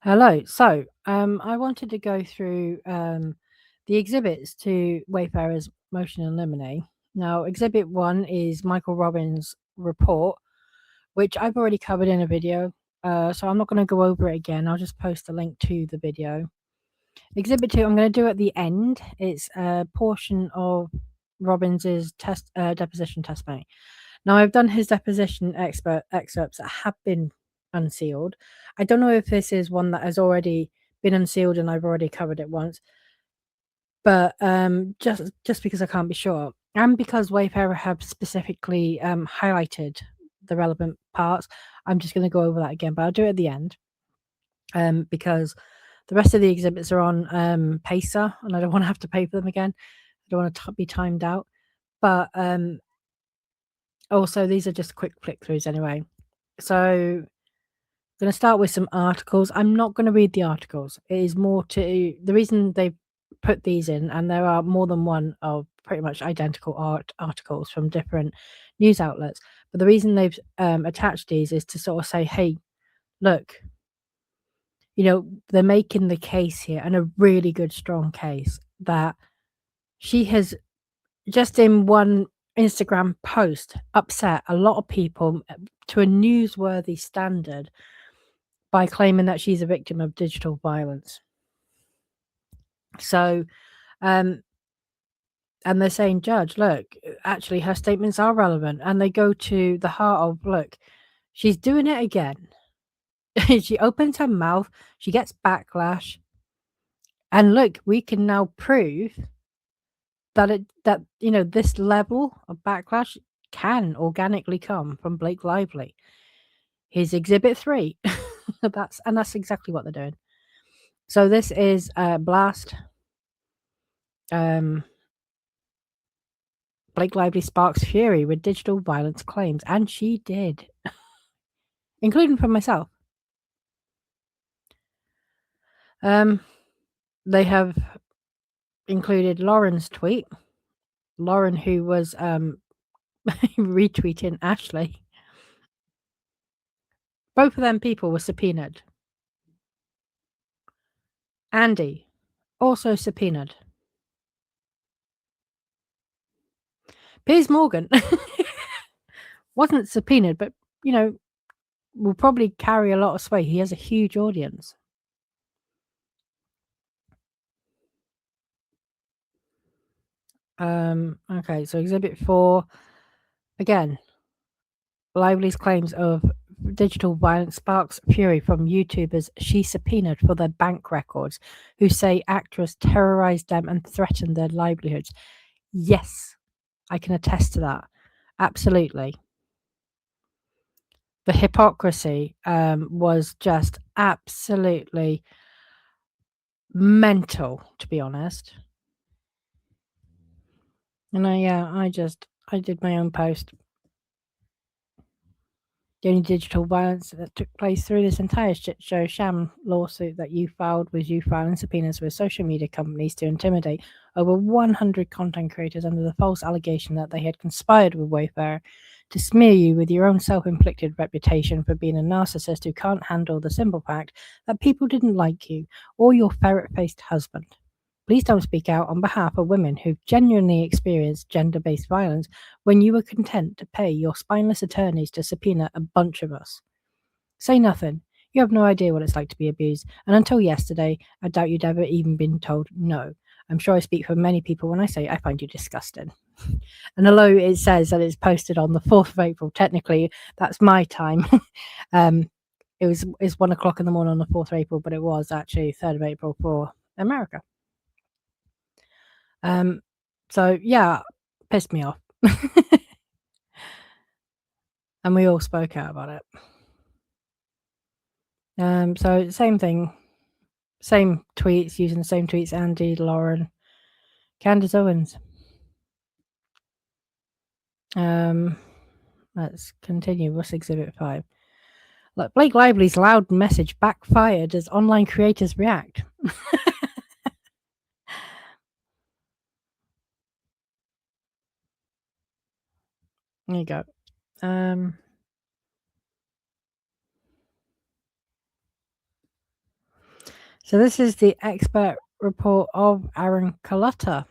Hello. So, I wanted to go through the exhibits to Wayfarer's Motion and Limine. Now, Exhibit 1 is Michael Robbins' report, which I've already covered in a video. So I'm not going to go over it again. I'll just post a link to the video. Exhibit 2, I'm going to do at the end. It's a portion of Robbins's deposition testimony. Now, I've done his deposition excerpts that have been unsealed. I don't know if this is one that has already been unsealed and I've already covered it once, but just because I can't be sure, and because Wayfarer have specifically highlighted the relevant parts, I'm just going to go over that again, but I'll do it at the end, because the rest of the exhibits are on Pacer, and I don't want to have to pay for them again. I don't want to be timed out, but also these are just quick flick throughs anyway. So I'm going to start with some articles. I'm not going to read the articles. It is more to the reason they put these in, and there are more than one of pretty much identical articles from different news outlets. But the reason they've attached these is to sort of say, hey, look, they're making the case here, and a really good, strong case, that she has just in one Instagram post upset a lot of people to a newsworthy standard by claiming that she's a victim of digital violence. So, and they're saying, Judge, look, actually her statements are relevant, and they go to the heart of, look, she's doing it again. She opens her mouth, she gets backlash, and look, we can now prove that this level of backlash can organically come from Blake Lively. Here's Exhibit 3. That's exactly what they're doing. So this is Blast. Blake Lively sparks fury with digital violence claims, and she did, including from myself. They have included Lauren's tweet. Lauren, who was retweeting Ashley. Both of them people were subpoenaed. Andy, also subpoenaed. Piers Morgan wasn't subpoenaed, but, will probably carry a lot of sway. He has a huge audience. Okay, so Exhibit 4, again, Lively's claims of digital violence sparks fury from YouTubers she subpoenaed for their bank records, who say actress terrorized them and threatened their livelihoods. Yes, I can attest to that. Absolutely. The hypocrisy was just absolutely mental, to be honest. And I did my own post. The only digital violence that took place through this entire shit show sham lawsuit that you filed was you filing subpoenas with social media companies to intimidate over 100 content creators under the false allegation that they had conspired with Wayfarer to smear you with your own self-inflicted reputation for being a narcissist who can't handle the simple fact that people didn't like you or your ferret-faced husband. Please don't speak out on behalf of women who've genuinely experienced gender-based violence when you were content to pay your spineless attorneys to subpoena a bunch of us. Say nothing. You have no idea what it's like to be abused, and until yesterday, I doubt you'd ever even been told no. I'm sure I speak for many people when I say I find you disgusting. And although it says that it's posted on the 4th of April, technically that's my time. It's 1 o'clock in the morning on the 4th of April, but it was actually 3rd of April for America. So yeah, pissed me off. And we all spoke out about it. So same thing, same tweets, using the same tweets, Andy, Lauren, Candace Owens. Let's continue. What's Exhibit 5? Look, Blake Lively's loud message backfired as online creators react. There you go. So this is the expert report of Aaron Carlotta.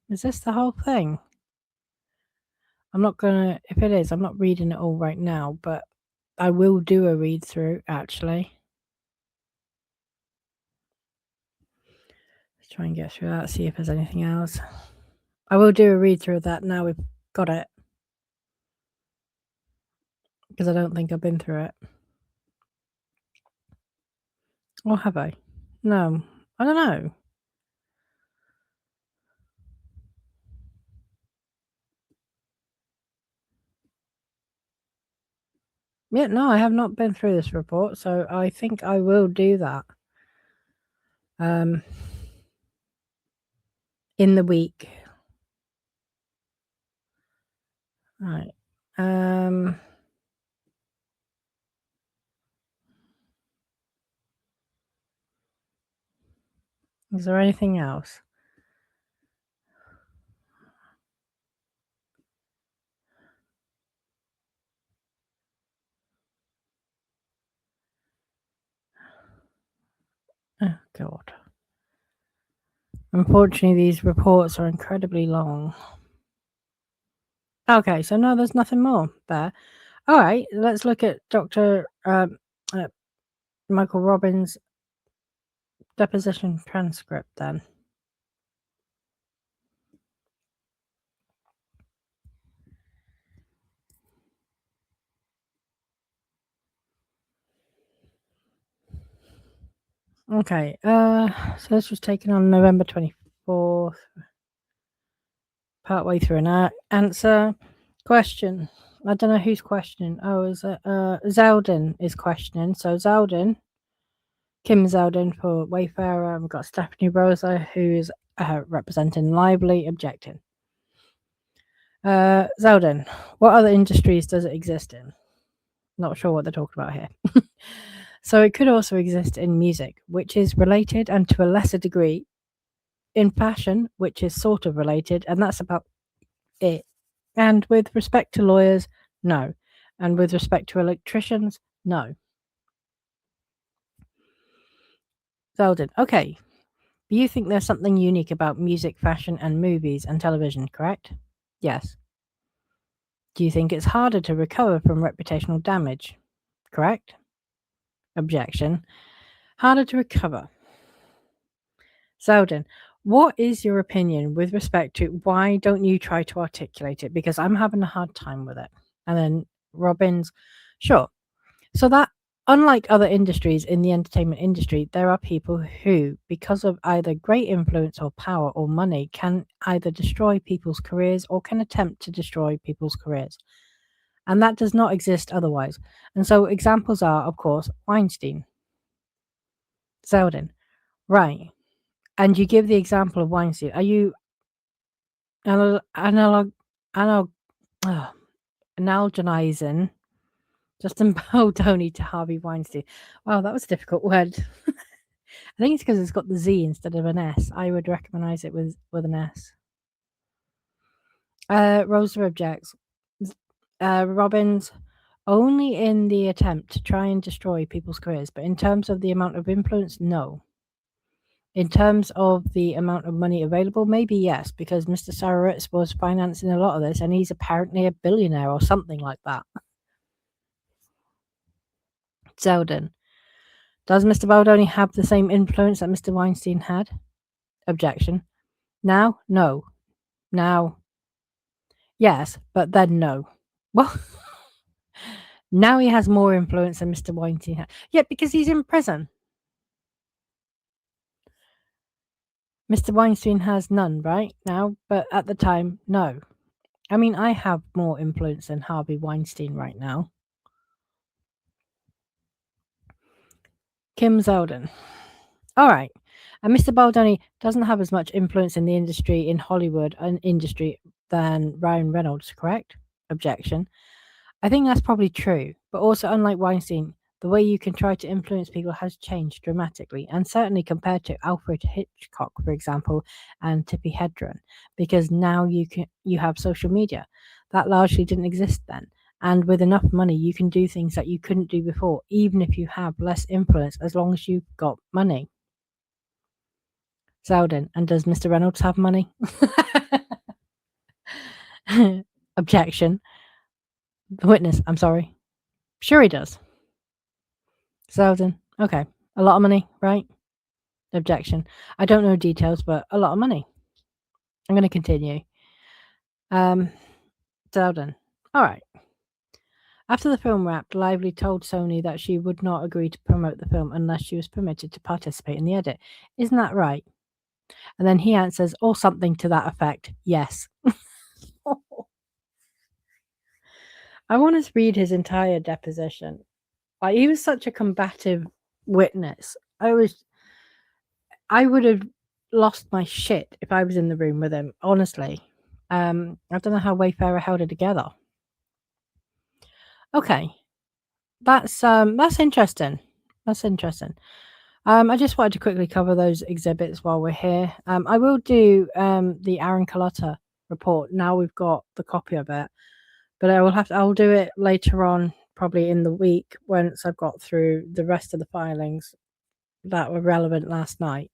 Is this the whole thing? I'm not gonna, if it is, I'm not reading it all right now, but I will do a read through actually. Let's try and get through that, see if there's anything else. I will do a read through of that now we've got it. Because I don't think I've been through it. Or have I? No. I don't know. Yeah, no, I have not been through this report, so I think I will do that. In the week. Right. Is there anything else? Oh, God. Unfortunately, these reports are incredibly long. Okay, so no, there's nothing more there. All right, let's look at Dr. Michael Robbins' deposition transcript then. Okay, so this was taken on November 24th. Partway through an answer. Question. I don't know who's questioning. Oh, is it Zeldin is questioning. So Zeldin, Kim Zeldin for Wayfarer. We've got Stephanie Rosa, who's representing Lively, objecting. Zeldin, what other industries does it exist in? Not sure what they're talking about here. So it could also exist in music, which is related and to a lesser degree in fashion, which is sort of related, and that's about it. And with respect to lawyers, no. And with respect to electricians, no. Zeldin, okay. But you think there's something unique about music, fashion, and movies and television, correct? Yes. Do you think it's harder to recover from reputational damage? Correct? Objection. Harder to recover. Zeldin, what is your opinion with respect to why don't you try to articulate it? Because I'm having a hard time with it. And then Robbins, sure. So that, unlike other industries in the entertainment industry, there are people who, because of either great influence or power or money, can either destroy people's careers or can attempt to destroy people's careers. And that does not exist otherwise. And so examples are, of course, Weinstein, Zeldin. Right. And you give the example of Weinstein. Are you analogizing Justin Baldoni to Harvey Weinstein? Wow, that was a difficult word. I think it's because it's got the Z instead of an S. I would recognize it with an S. Rosa objects. Robbins, only in the attempt to try and destroy people's careers, but in terms of the amount of influence, no. In terms of the amount of money available, maybe yes, because Mr. Sarovitz was financing a lot of this, and he's apparently a billionaire or something like that. Zeldin, does Mr. Baldoni have the same influence that Mr. Weinstein had? Objection. Now, no. Now, yes, but then no. Well, now he has more influence than Mr. Weinstein had. Yeah, because he's in prison. Mr. Weinstein has none right now, but at the time, no. I mean, I have more influence than Harvey Weinstein right now. Kim Zeldin. All right. And Mr. Baldoni doesn't have as much influence in the industry, in Hollywood and industry, than Ryan Reynolds, correct? Objection. I think that's probably true, but also unlike Weinstein, the way you can try to influence people has changed dramatically, and certainly compared to Alfred Hitchcock, for example, and Tippi Hedren, because now you have social media. That largely didn't exist then. And with enough money, you can do things that you couldn't do before, even if you have less influence, as long as you've got money. Selden. And does Mr. Reynolds have money? Objection. The witness, I'm sorry. Sure he does. Selden. Okay. A lot of money, right? Objection. I don't know details, but a lot of money. I'm going to continue. Selden. All right. After the film wrapped, Lively told Sony that she would not agree to promote the film unless she was permitted to participate in the edit. Isn't that right? And then he answers, or something to that effect, yes. I want to read his entire deposition. Like, he was such a combative witness. I would have lost my shit if I was in the room with him, honestly. I don't know how Wayfarer held it together. Okay. That's interesting. That's interesting. I just wanted to quickly cover those exhibits while we're here. I will do the Aaron Carlotta report now we've got the copy of it, but I'll do it later on, probably in the week, once I've got through the rest of the filings that were relevant last night.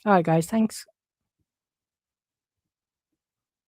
All right, guys, thanks.